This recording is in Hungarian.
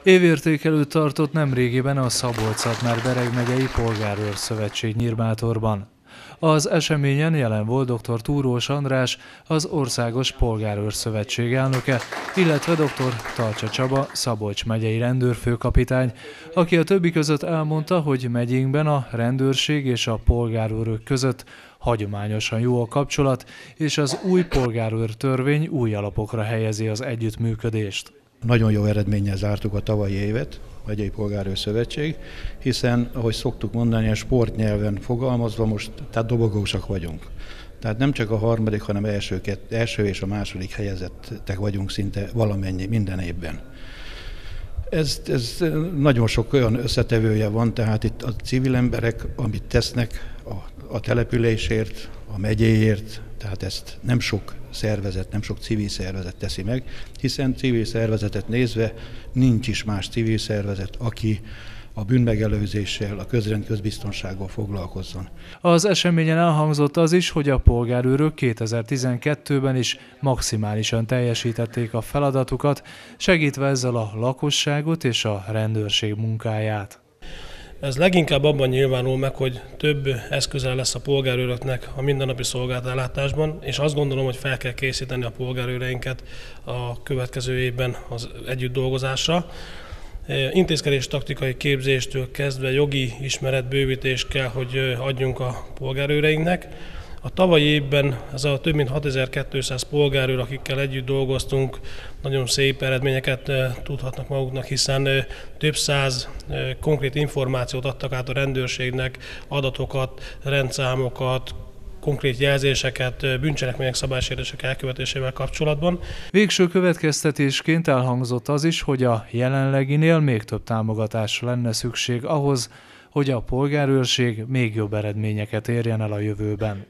Évértékelőt tartott nemrégiben a Szabolcs-Szatmár-Bereg megyei Polgárőrszövetség Nyírbátorban. Az eseményen jelen volt dr. Túrós András, az Országos Polgárőrszövetség elnöke, illetve dr. Talcsa Csaba, Szabolcs megyei rendőrfőkapitány, aki a többi között elmondta, hogy megyénkben a rendőrség és a polgárőrök között hagyományosan jó a kapcsolat, és az új polgárőr törvény új alapokra helyezi az együttműködést. Nagyon jó eredménnyel zártuk a tavalyi évet, a Megyei Polgárőrszövetség, hiszen, ahogy szoktuk mondani, a sportnyelven fogalmazva most tehát dobogósak vagyunk. Tehát nem csak a harmadik, hanem első és a második helyezettek vagyunk szinte valamennyi, minden évben. Ez nagyon sok olyan összetevője van, tehát itt a civil emberek, amit tesznek a településért, a megyéért, tehát ezt nem sok szervezet, nem sok civil szervezet teszi meg, hiszen civil szervezetet nézve nincs is más civil szervezet, aki a bűnmegelőzéssel, a közbiztonsággal foglalkozzon. Az eseményen elhangzott az is, hogy a polgárőrök 2012-ben is maximálisan teljesítették a feladatukat, segítve ezzel a lakosságot és a rendőrség munkáját. Ez leginkább abban nyilvánul meg, hogy több eszköze lesz a polgárőröknek a mindennapi szolgálatellátásban, és azt gondolom, hogy fel kell készíteni a polgárőreinket a következő évben az együtt dolgozásra. Intézkedés taktikai képzéstől kezdve jogi ismeretbővítést kell, hogy adjunk a polgárőreinknek. A tavalyi évben ez a több mint 6200 polgárőr, akikkel együtt dolgoztunk, nagyon szép eredményeket tudhatnak maguknak, hiszen több száz konkrét információt adtak át a rendőrségnek, adatokat, rendszámokat, konkrét jelzéseket, bűncselekmények szabálysértések elkövetésével kapcsolatban. Végső következtetésként elhangzott az is, hogy a jelenleginél még több támogatásra lenne szükség ahhoz, hogy a polgárőrség még jobb eredményeket érjen el a jövőben.